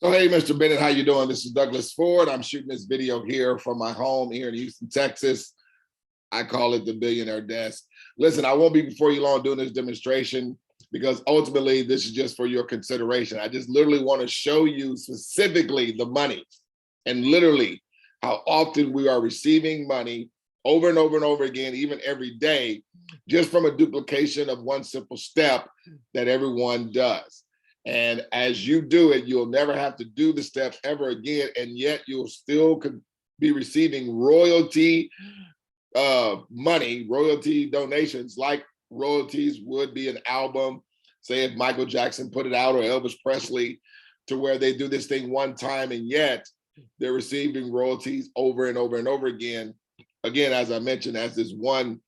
So, hey, Mr. Bennett, how you doing? This is Douglas Ford. I'm shooting this video here from my home here in Houston, Texas. I call it the Billionaire Desk. Listen, I won't be before you long doing this demonstration because ultimately this is just for your consideration. I just literally want to show you specifically the money and literally how often we are receiving money over and over and over again, even every day, just from a duplication of one simple step that everyone does. And as you do it, you'll never have to do the step ever again. And yet you'll still be receiving royalty money, royalty donations, like royalties would be an album. Say if Michael Jackson put it out or Elvis Presley, to where they do this thing one time and yet they're receiving royalties over and over and over again. Again, as I mentioned, as this one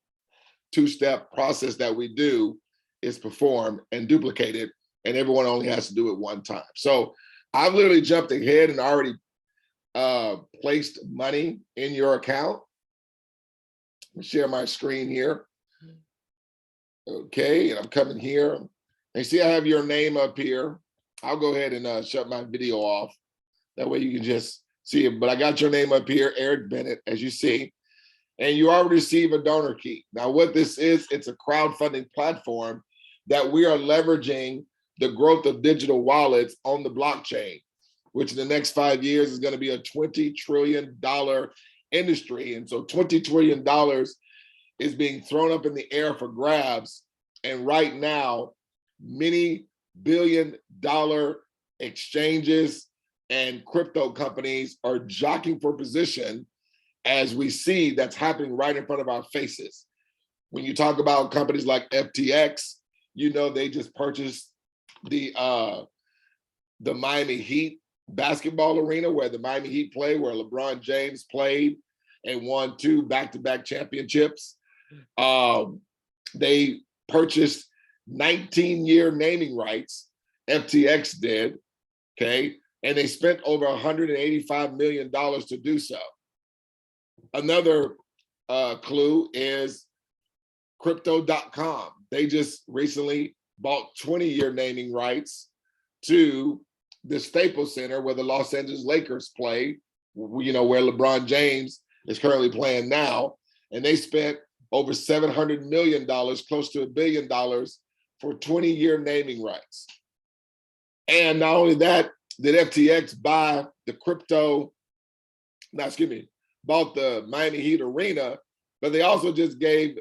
two-step process that we do is performed and duplicated, and everyone only has to do it one time. So I've literally jumped ahead and already placed money in your account. Let me share my screen here. Okay, and I'm coming here. And see, I have your name up here. I'll go ahead and shut my video off. That way you can just see it. But I got your name up here, Eric Bennett, as you see. And you already receive a donor key. Now, what this is, it's a crowdfunding platform that we are leveraging the growth of digital wallets on the blockchain, which in the next 5 years is going to be a $20 trillion industry. And so $20 trillion is being thrown up in the air for grabs. And right now, many billion-dollar exchanges and crypto companies are jockeying for position, as we see that's happening right in front of our faces. When you talk about companies like FTX, you know they just purchased the Miami Heat basketball arena where the Miami Heat play, where LeBron James played and won 2 back-to-back championships. They purchased 19-year naming rights, FTX did, okay? And they spent over $185 million to do so. Another clue is crypto.com. They just recently bought 20-year naming rights to the Staples Center where the Los Angeles Lakers play, you know, where LeBron James is currently playing now. And they spent over $700 million, close to $1 billion for 20-year naming rights. And not only that, did FTX buy the bought the Miami Heat arena, but they also just gave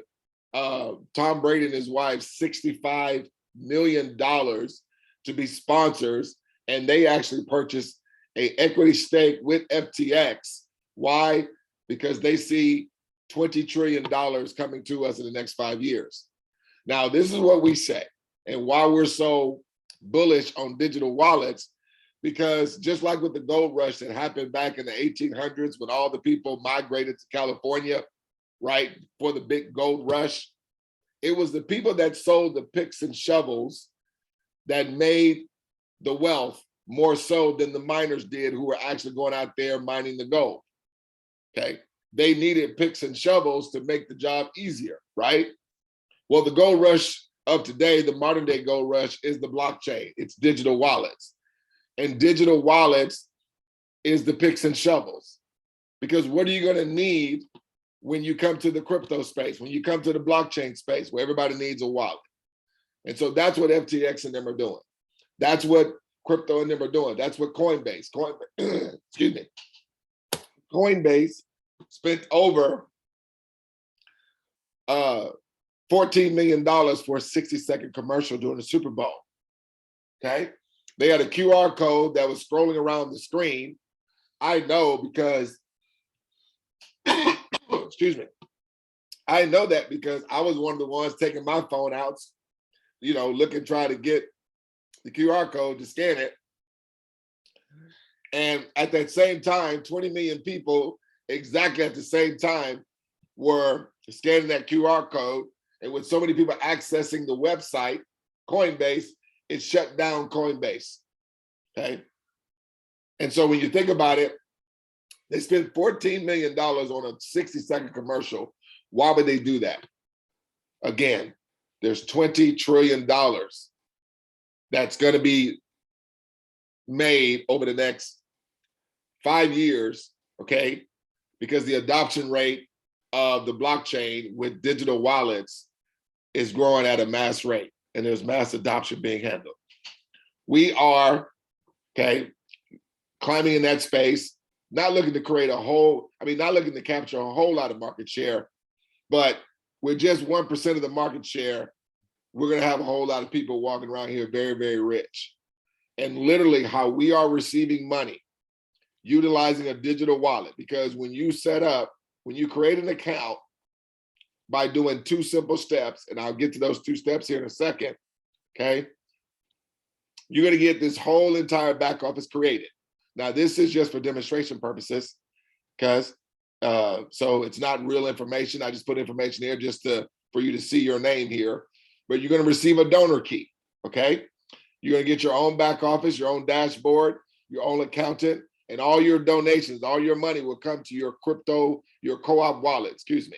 Tom Brady and his wife $65 million to be sponsors, and they actually purchased an equity stake with FTX. Why? Because they see $20 trillion coming to us in the next 5 years. Now, this is what we say, and why we're so bullish on digital wallets, because just like with the gold rush that happened back in the 1800s when all the people migrated to California, right, for the big gold rush, it was the people that sold the picks and shovels that made the wealth more so than the miners did, who were actually going out there mining the gold, okay? They needed picks and shovels to make the job easier, right? Well, the gold rush of today, the modern day gold rush, is the blockchain. It's digital wallets. And digital wallets is the picks and shovels. Because what are you going to need when you come to the crypto space, when you come to the blockchain space, where everybody needs a wallet? And so that's what FTX and them are doing. That's what crypto and them are doing. That's what Coinbase spent over $14 million for a 60-second commercial during the Super Bowl, okay? They had a QR code that was scrolling around the screen. I know because, excuse me. I know that because I was one of the ones taking my phone out, you know, looking, trying to get the QR code to scan it. And at that same time, 20 million people exactly at the same time were scanning that QR code. And with so many people accessing the website, Coinbase, it shut down Coinbase, okay? And so when you think about it, they spent $14 million on a 60-second commercial. Why would they do that? Again, there's $20 trillion that's gonna be made over the next 5 years, okay? Because the adoption rate of the blockchain with digital wallets is growing at a mass rate, and there's mass adoption being handled. We are, okay, climbing in that space, not looking to create a whole, not looking to capture a whole lot of market share, but with just 1% of the market share, we're gonna have a whole lot of people walking around here very, very rich. And literally how we are receiving money, utilizing a digital wallet, because when you create an account by doing 2 simple steps, and I'll get to those 2 steps here in a second, okay? You're gonna get this whole entire back office created. Now, this is just for demonstration purposes, because so it's not real information. I just put information here just for you to see your name here, but you're gonna receive a donor key, okay? You're gonna get your own back office, your own dashboard, your own accountant, and all your donations, all your money will come to your your co-op wallet, excuse me.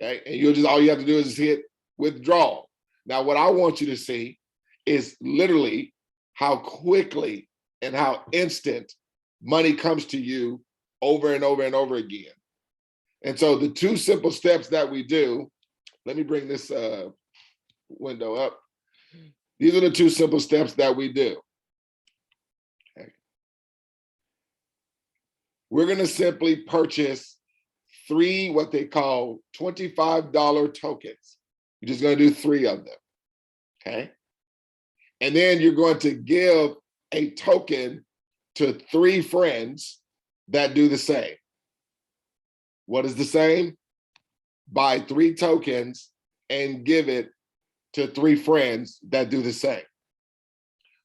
Okay, and all you have to do is just hit withdraw. Now, what I want you to see is literally how quickly and how instant money comes to you over and over and over again. And so the 2 simple steps that we do, let me bring this window up. These are the 2 simple steps that we do. Okay. We're gonna simply purchase 3 what they call $25 tokens. You're just gonna do 3 of them, okay? And then you're going to give a token to 3 friends that do the same. What is the same? Buy 3 tokens and give it to 3 friends that do the same.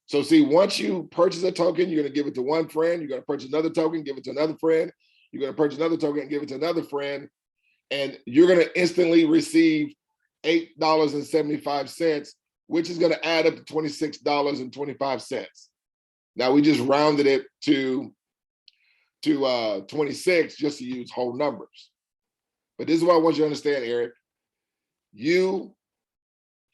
So see, once you purchase a token, you're gonna give it to 1 friend, you're gonna purchase another token, give it to another friend, you're gonna purchase another token and give it to another friend, and you're gonna instantly receive $8.75, which is gonna add up to $26.25. Now we just rounded it to 26 just to use whole numbers. But this is what I want you to understand, Eric. You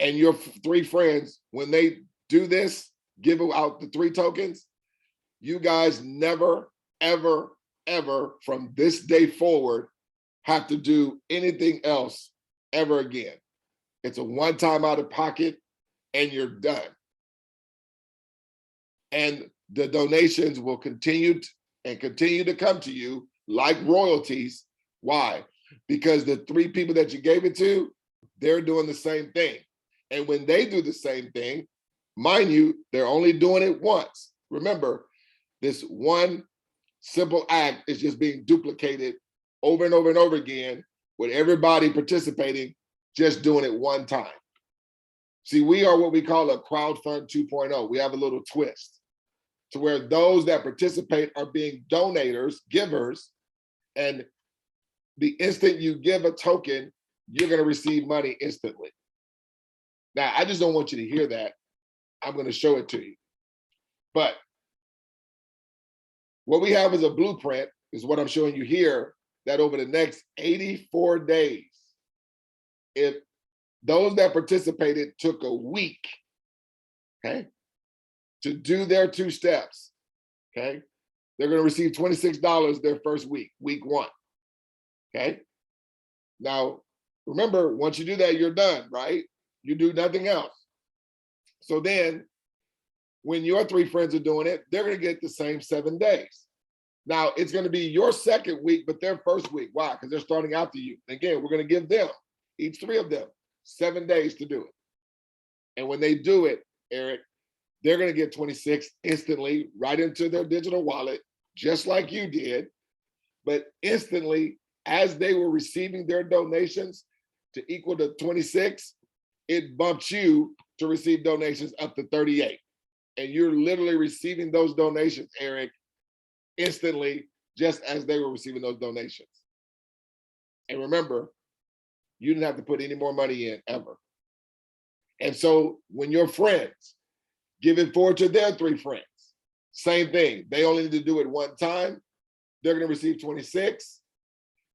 and your 3 friends, when they do this, give out the 3 tokens, you guys never, ever, ever from this day forward have to do anything else ever again. It's a one-time out of pocket and you're done. And the donations will continue to come to you like royalties. Why? Because the 3 people that you gave it to, they're doing the same thing. And when they do the same thing, mind you, they're only doing it once. Remember, this one simple act is just being duplicated over and over and over again with everybody participating, just doing it one time. See, we are what we call a crowdfund 2.0. We have a little twist to where those that participate are being donators, givers, and the instant you give a token, you're gonna receive money instantly. Now, I just don't want you to hear that. I'm gonna show it to you. But what we have is a blueprint, is what I'm showing you here, that over the next 84 days, if those that participated took a week, okay, to do their 2 steps, okay, they're gonna receive $26 their first week, week 1, okay? Now, remember, once you do that, you're done, right? You do nothing else. So then, when your 3 friends are doing it, they're gonna get the same 7 days. Now, it's gonna be your second week, but their first week. Why? Because they're starting after you. Again, we're gonna give them, each 3 of them, 7 days to do it. And when they do it, Eric, they're gonna get 26 instantly right into their digital wallet, just like you did. But instantly, as they were receiving their donations to equal to 26, it bumps you to receive donations up to 38. And you're literally receiving those donations, Eric, instantly, just as they were receiving those donations. And remember, you didn't have to put any more money in ever. And so when your friends give it forward to their 3 friends, same thing. They only need to do it one time. They're gonna receive 26.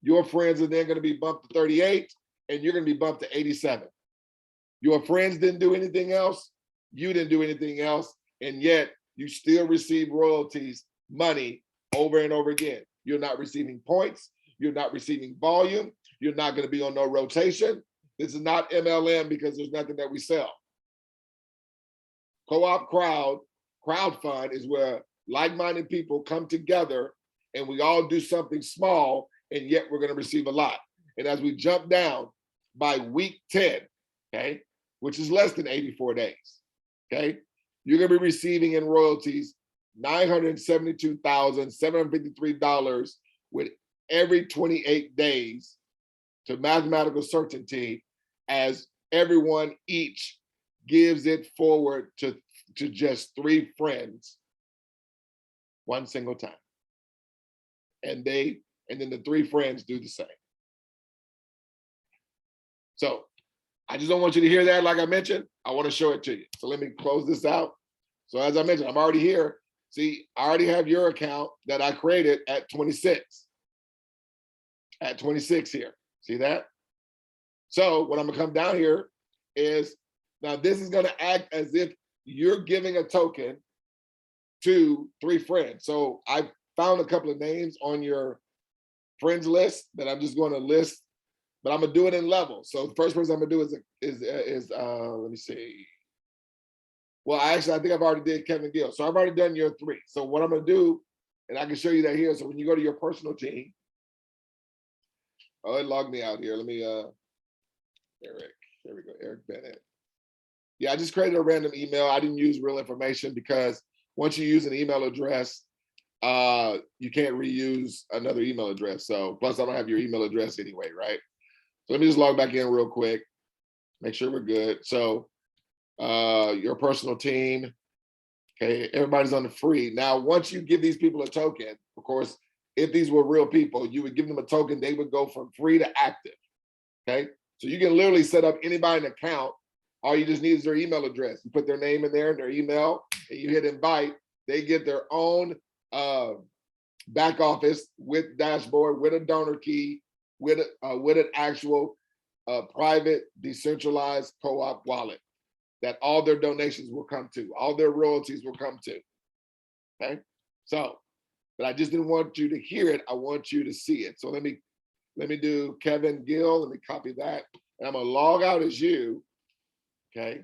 Your friends are then gonna be bumped to 38, and you're gonna be bumped to 87. Your friends didn't do anything else. You didn't do anything else. And yet you still receive royalties money over and over again. You're not receiving points. You're not receiving volume. You're not going to be on no rotation. This is not MLM because there's nothing that we sell. Co-op crowd fund is where like-minded people come together and we all do something small, and yet we're going to receive a lot. And as we jump down by week 10, okay, which is less than 84 days, okay, you're going to be receiving in royalties $972,753 with every 28 days to mathematical certainty, as everyone each gives it forward to just 3 friends one single time. And then the 3 friends do the same. So I just don't want you to hear that like I mentioned. I want to show it to you. So let me close this out. So as I mentioned, I'm already here. See, I already have your account that I created at 26. At 26 here. See that? So what I'm gonna come down here is, now this is gonna act as if you're giving a token to 3 friends. So I found a couple of names on your friends list that I'm just gonna list, but I'm gonna do it in levels. So the first person I'm gonna do is let me see. Well, actually, I think I've already did Kevin Gill. So I've already done your 3. So what I'm gonna do, and I can show you that here. So when you go to your personal team, oh, it logged me out here. Let me, Eric, there we go, Eric Benet. Yeah, I just created a random email. I didn't use real information because once you use an email address, you can't reuse another email address. So plus I don't have your email address anyway, right? So let me just log back in real quick, make sure we're good. So your personal team, okay, everybody's on the free. Now, once you give these people a token, of course, if these were real people, you would give them a token, they would go from free to active, okay? So you can literally set up anybody an account. All you just need is their email address. You put their name in there and their email, and you hit invite. They get their own back office with dashboard, with a donor key, with an actual private decentralized co-op wallet that all their donations will come to, all their royalties will come to. Okay, so, but I just didn't want you to hear it. I want you to see it. So let me do Kevin Gill. Let me copy that, and I'm gonna log out as you. Okay,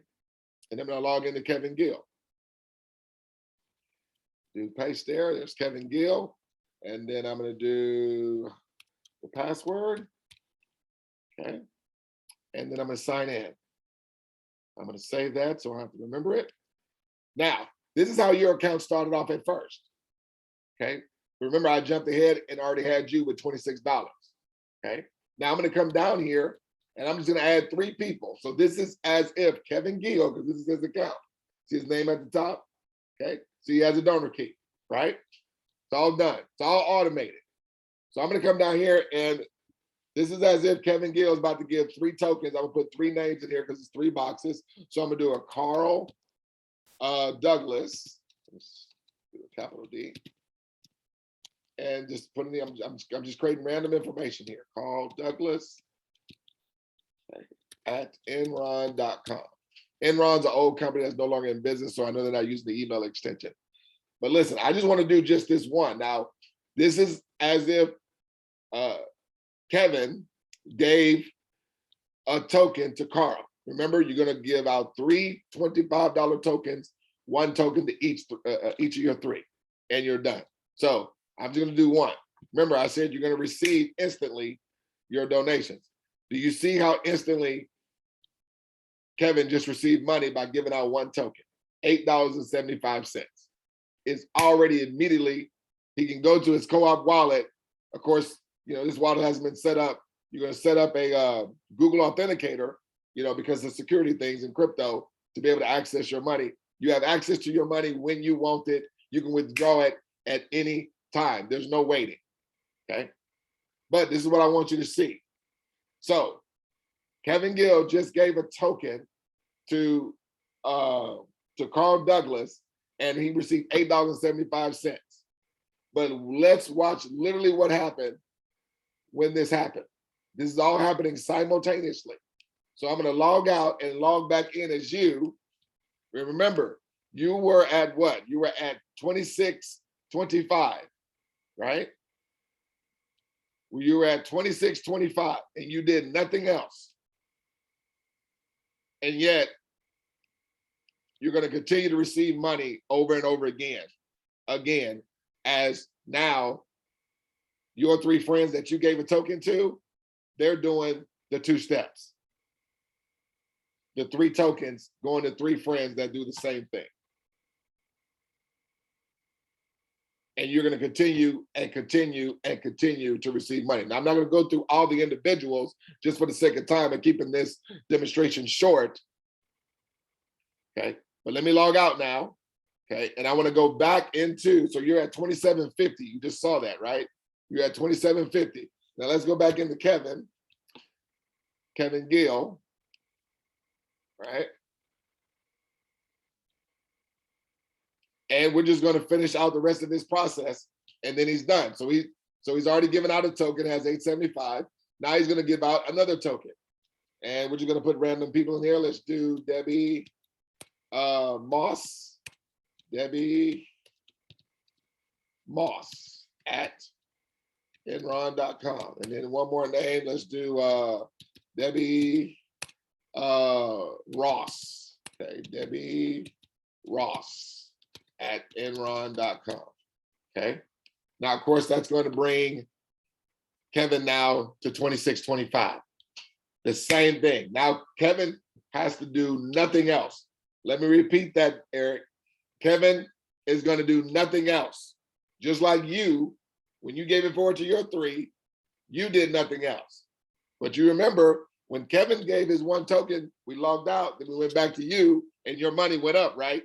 and then I'm gonna log into Kevin Gill. Do paste there. There's Kevin Gill, and then I'm gonna do the password. Okay, and then I'm gonna sign in. I'm gonna save that so I have to remember it. Now, this is how your account started off at first. Okay, remember I jumped ahead and already had you with $26. Okay, now I'm gonna come down here and I'm just gonna add 3 people. So this is as if Kevin Gill, because this is his account. See his name at the top? Okay, so he has a donor key, right? It's all done, it's all automated. So I'm gonna come down here and this is as if Kevin Gill is about to give 3 tokens. I'm gonna put 3 names in here because it's 3 boxes. So I'm gonna do a Carl Douglas, do a capital D, and just put in the, I'm just creating random information here. Carl Douglas at Enron.com. Enron's an old company that's no longer in business, so I know they're not using the email extension. But listen, I just want to do just this one. Now, this is as if Kevin gave a token to Carl. Remember, you're going to give out 3 $25 tokens, 1 token to each of your 3, and you're done. So I'm just going to do 1. Remember, I said you're going to receive instantly your donations. Do you see how instantly Kevin just received money by giving out 1 token? $8.75. It's already immediately, he can go to his co-op wallet. Of course, you know, this wallet hasn't been set up. You're going to set up a Google Authenticator, you know, because of security things in crypto to be able to access your money. You have access to your money when you want it. You can withdraw it at any time. There's no waiting, okay? But this is what I want you to see. So Kevin Gill just gave a token to Carl Douglas, and he received $8.75. But let's watch literally what happened when this happened. This is all happening simultaneously. So I'm going to log out and log back in as you. Remember, You were at what? You were at 26.25, right? You were at 26.25 and you did nothing else. And yet you're going to continue to receive money over and over again, as now your 3 friends that you gave a token to, they're doing the 2 steps. The 3 tokens going to 3 friends that do the same thing. And you're going to continue and continue and continue to receive money. Now, I'm not going to go through all the individuals just for the sake of time and keeping this demonstration short. Okay, but let me log out now. Okay, and I want to go back into, so you're at 27.50. You just saw that, right? You're at 27.50. Now let's go back into Kevin Gill, right? And we're just going to finish out the rest of this process, and then he's done. So he's already given out a token, has 875. Now he's going to give out another token, and we're just going to put random people in here. Let's do Debbie Moss, Debbie Moss at enron.com, and then one more name. Let's do Debbie Ross. Okay, Debbie Ross at enron.com. Okay. Now, of course, that's going to bring Kevin now to 26.25. The same thing. Now, Kevin has to do nothing else. Let me repeat that, Eric. Kevin is going to do nothing else. Just like you, when you gave it forward to your 3, you did nothing else. But you remember when Kevin gave his 1 token, we logged out, then we went back to you and your money went up, right?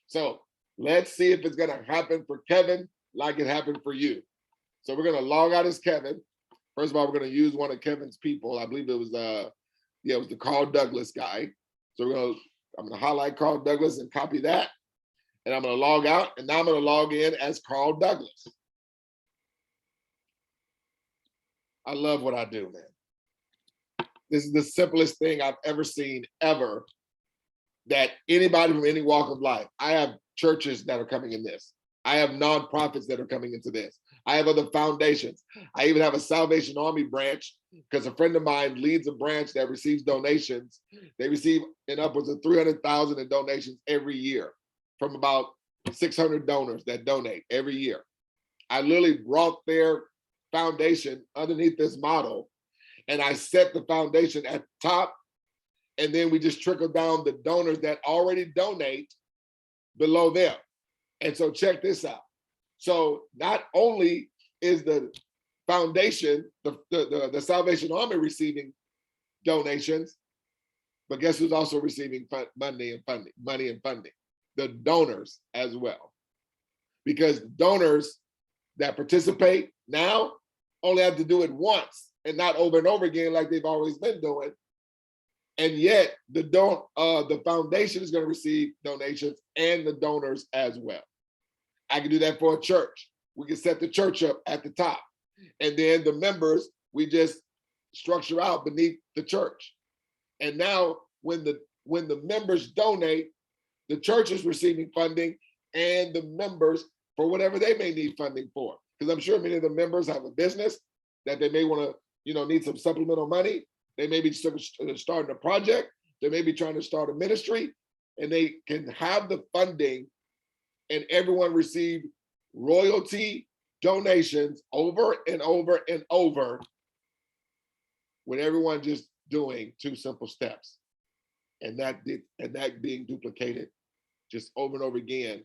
So let's see if it's going to happen for Kevin like it happened for you. So we're going to log out as Kevin. First of all, we're going to use one of Kevin's people. I believe it was it was the Carl Douglas guy. So I'm going to highlight Carl Douglas and copy that. And I'm going to log out, and now I'm going to log in as Carl Douglas. I love what I do, man. This is the simplest thing I've ever seen, ever, that anybody from any walk of life. I have churches that are coming in this. I have nonprofits that are coming into this. I have other foundations. I even have a Salvation Army branch, because a friend of mine leads a branch that receives donations. They receive in upwards of 300,000 in donations every year from about 600 donors that donate every year. I literally brought their foundation underneath this model, and I set the foundation at the top, and then we just trickle down the donors that already donate below them. And so check this out. So not only is the foundation, the Salvation Army receiving donations, but guess who's also receiving money and funding? The donors as well. Because donors that participate now only have to do it once and not over and over again like they've always been doing. And yet the foundation is going to receive donations and the donors as well. I can do that for a church. We can set the church up at the top. And then the members, we just structure out beneath the church. And now when the members donate, the church is receiving funding, and the members for whatever they may need funding for. Because I'm sure many of the members have a business that they may want to, need some supplemental money. They may be starting a project. They may be trying to start a ministry, and they can have the funding, and everyone receive royalty donations over and over and over, with everyone just doing 2 simple steps, and that being duplicated just over and over again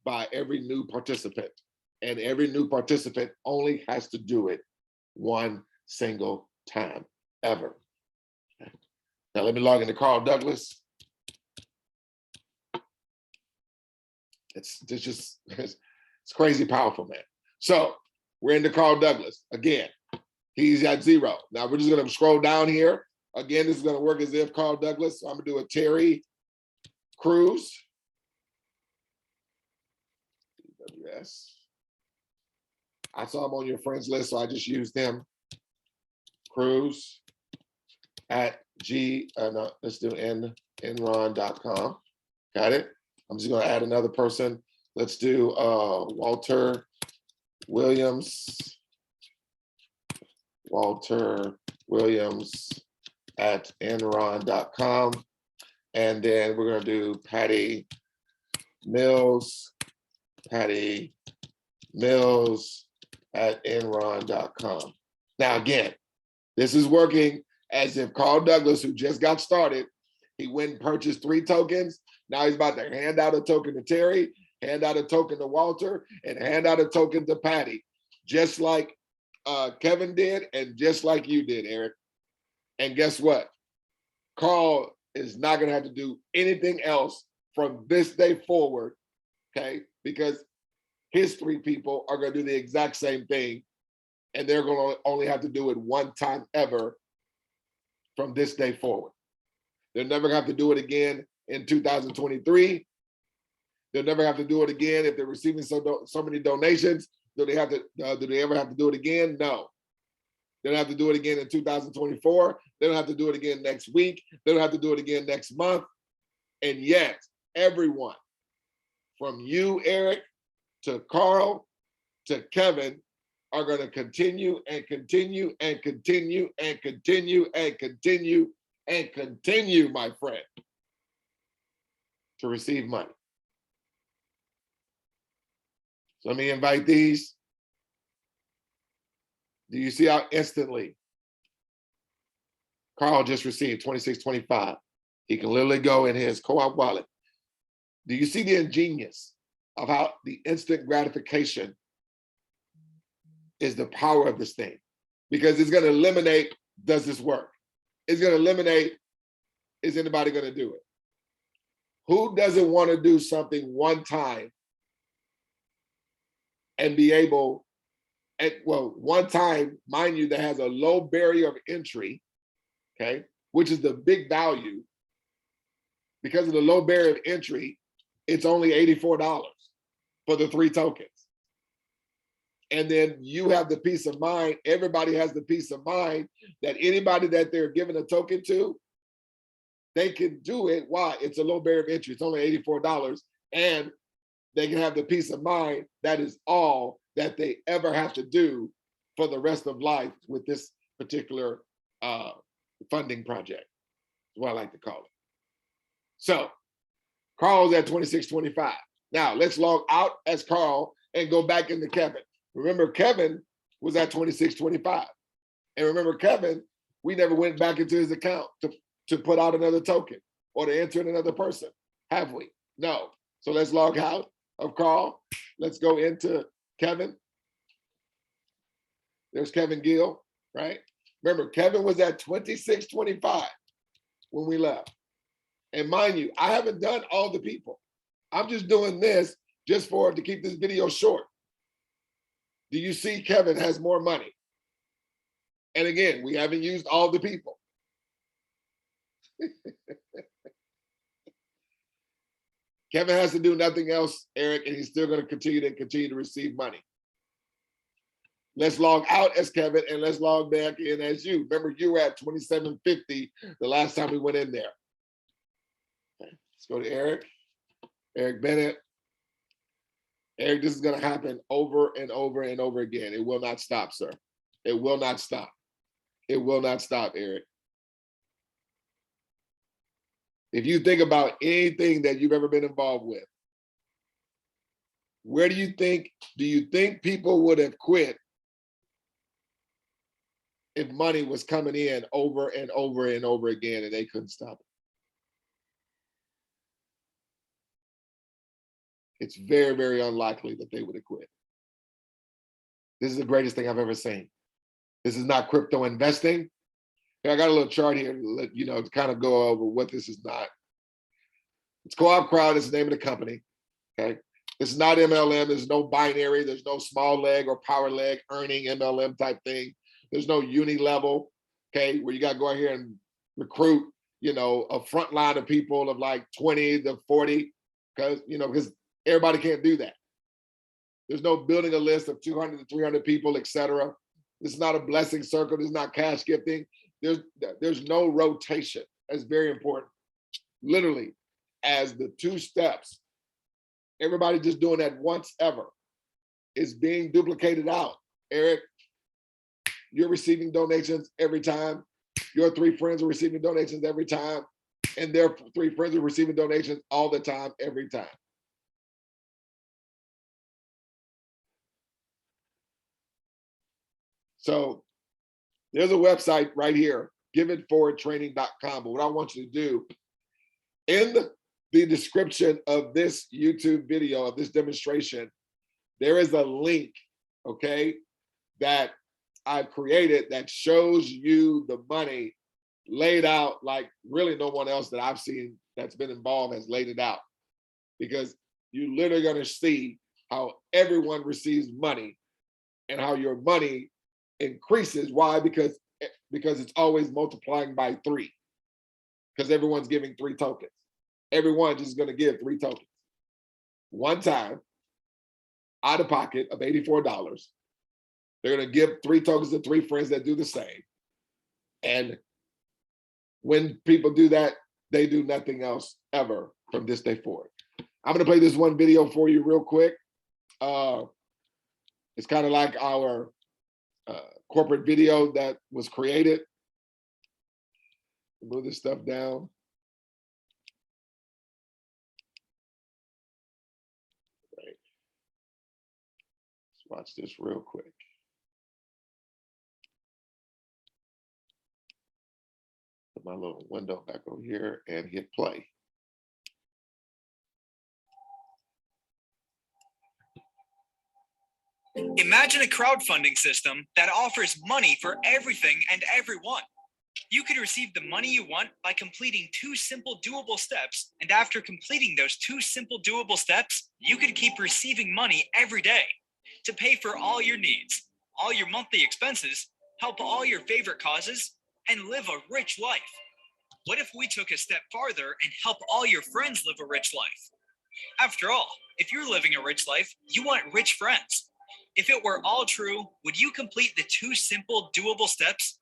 by every new participant. And every new participant only has to do it 1 single time ever. Now let me log into Carl Douglas. It's crazy powerful, man. So we're into Carl Douglas. Again, he's at 0. Now we're just gonna scroll down here. Again, this is gonna work as if Carl Douglas. So I'm gonna do a Terry Crews. Yes. I saw him on your friends list, so I just used him. Cruz at let's do enron.com. Got it? I'm just going to add another person. Let's do Walter Williams. Walter Williams at enron.com. And then we're going to do Patty Mills at enron.com. Now, again, this is working as if Carl Douglas, who just got started, he went and purchased 3 tokens. Now he's about to hand out a token to Terry, hand out a token to Walter, and hand out a token to Patty, just like Kevin did and just like you did, Eric. And guess what? Carl is not going to have to do anything else from this day forward, okay? Because his 3 people are going to do the exact same thing, and they're going to only have to do it one time ever from this day forward. They'll never have to do it again in 2023. They'll never have to do it again if they're receiving so many donations. Do they ever have to do it again? No. They don't have to do it again in 2024. They don't have to do it again next week. They don't have to do it again next month. And yet, everyone, from you, Eric, to Carl, to Kevin, are going to continue and continue and continue and continue and continue and continue, my friend, to receive money. So let me invite these. Do you see how instantly Carl just received $26.25? He can literally go in his co-op wallet. Do you see the ingenious of how the instant gratification is the power of this thing? Because it's going to eliminate, does this work? It's going to eliminate, is anybody going to do it? Who doesn't want to do something one time and be able, one time, mind you, that has a low barrier of entry, okay, which is the big value. Because of the low barrier of entry, it's only $84 for the 3 tokens. And then you have the peace of mind, everybody has the peace of mind that anybody that they're giving a token to, they can do it. Why? It's a low barrier of entry. It's only $84. And they can have the peace of mind that is all that they ever have to do for the rest of life with this particular funding project, is what I like to call it. So Carl's at $26.25. Now let's log out as Carl and go back into Kevin. Remember, Kevin was at $26.25. And remember, Kevin, we never went back into his account to put out another token or to enter in another person, have we? No. So let's log out of Carl. Let's go into Kevin. There's Kevin Gill, right? Remember, Kevin was at $26.25 when we left. And mind you, I haven't done all the people. I'm just doing this just to keep this video short. Do you see Kevin has more money? And again, we haven't used all the people. Kevin has to do nothing else, Eric, and he's still going to continue to receive money. Let's log out as Kevin and let's log back in as you. Remember, you were at $27.50 the last time we went in there. Okay. Let's go to Eric. Eric Benet. Eric, this is going to happen over and over and over again. It will not stop, sir. It will not stop. It will not stop, Eric. If you think about anything that you've ever been involved with, where do you think people would have quit if money was coming in over and over and over again and they couldn't stop it? It's very, very unlikely that they would have quit. This is the greatest thing I've ever seen. This is not crypto investing. I got a little chart here to kind of go over what this is not. It's Co-op Crowd is the name of the company, okay? This is not MLM. There's no binary. There's no small leg or power leg earning MLM type thing. There's no uni level, okay, where you got to go out here and recruit, a front line of people of like 20 to 40, because everybody can't do that. There's no building a list of 200 to 300 people, et cetera. This is not a blessing circle. This is not cash gifting. There's no rotation. That's very important. Literally, as the 2 steps everybody just doing that once ever. It's being duplicated out. Eric, you're receiving donations every time. Your 3 friends are receiving donations every time. And their 3 friends are receiving donations all the time, every time. So there's a website right here, giveitforwardtraining.com. But what I want you to do, in the description of this YouTube video, of this demonstration, there is a link, okay, that I've created that shows you the money laid out like really no one else that I've seen that's been involved has laid it out. Because you're literally going to see how everyone receives money and how your money increases. Why? Because it's always multiplying by 3. Because everyone's giving 3 tokens. Everyone just going to give 3 tokens. One time, out of pocket of $84. They're going to give 3 tokens to 3 friends that do the same. And when people do that, they do nothing else ever from this day forward. I'm going to play this one video for you real quick. It's kind of like our corporate video that was created. Move this stuff down. Right. Let's watch this real quick. Put my little window back over here and hit play. Imagine a crowdfunding system that offers money for everything and everyone. You could receive the money you want by completing 2 simple doable steps, and after completing those 2 simple doable steps, you could keep receiving money every day to pay for all your needs, all your monthly expenses, help all your favorite causes, and live a rich life. What if we took a step farther and help all your friends live a rich life? After all, if you're living a rich life, you want rich friends. If it were all true, would you complete the 2 simple doable steps?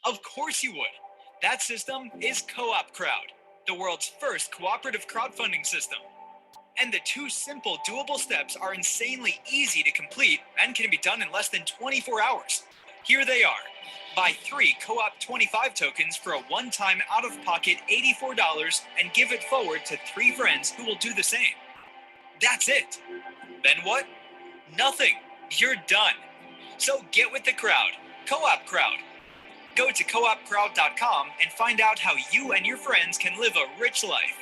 Of course you would. That system is Co-op Crowd, the world's first cooperative crowdfunding system. And the 2 simple doable steps are insanely easy to complete and can be done in less than 24 hours. Here they are. Buy 3 Co-op 25 tokens for a one-time out-of-pocket $84 and give it forward to 3 friends who will do the same. That's it. Then what? Nothing. You're done. So get with the crowd. Co-op Crowd. Go to coopcrowd.com and find out how you and your friends can live a rich life.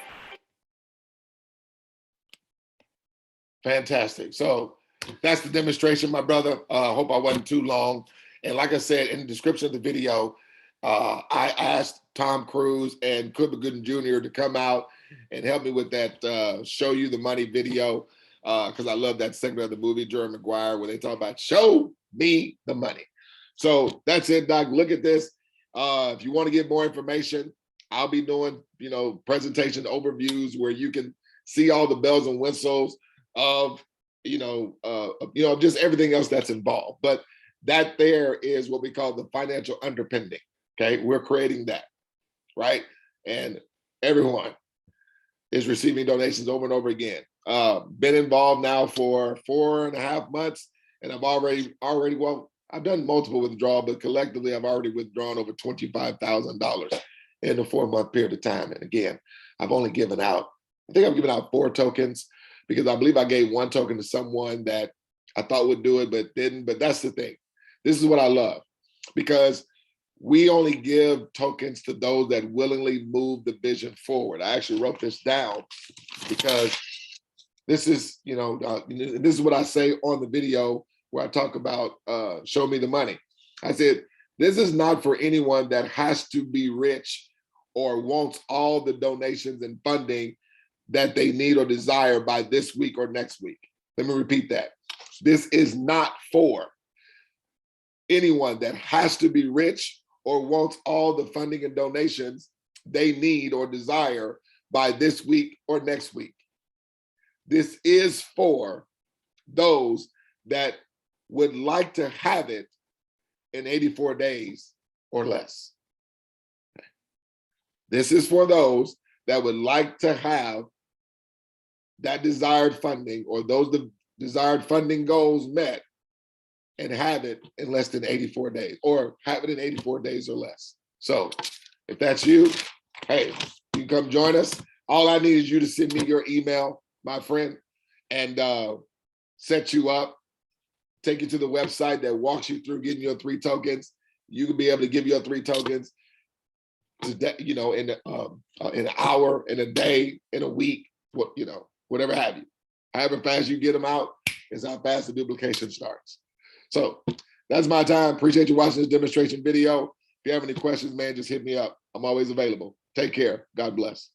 Fantastic. So that's the demonstration, my brother. Hope I wasn't too long. And like I said, in the description of the video, I asked Tom Cruise and Cuba Gooding Jr. to come out and help me with that Show You the Money video, because I love that segment of the movie, Jerry Maguire, where they talk about show me the money. So that's it, Doc. Look at this. If you want to get more information, I'll be doing, presentation overviews where you can see all the bells and whistles of, just everything else that's involved. But that there is what we call the financial underpinning. Okay, we're creating that, right? And everyone is receiving donations over and over again. Been involved now for 4.5 months, and I've already, well, I've done multiple withdrawals, but collectively I've already withdrawn over $25,000 in a 4-month period of time. And again, I've only given out, I think I've given out 4 tokens, because I believe I gave 1 token to someone that I thought would do it, but didn't. But that's the thing. This is what I love, because we only give tokens to those that willingly move the vision forward. I actually wrote this down because this is, this is what I say on the video where I talk about show me the money. I said, this is not for anyone that has to be rich or wants all the donations and funding that they need or desire by this week or next week. Let me repeat that. This is not for anyone that has to be rich or wants all the funding and donations they need or desire by this week or next week. This is for those that would like to have it in 84 days or less. This is for those that would like to have that desired funding or those desired funding goals met and have it in less than 84 days or have it in 84 days or less. So if that's you, hey, you can come join us. All I need is you to send me your email, my friend, and set you up, take you to the website that walks you through getting your 3 tokens. You can be able to give your 3 tokens today, you know, in an hour, in a day, in a week, what, you know, whatever have you. However fast you get them out is how fast the duplication starts. So that's my time. Appreciate you watching this demonstration video. If you have any questions, man, just hit me up. I'm always available. Take care. God bless.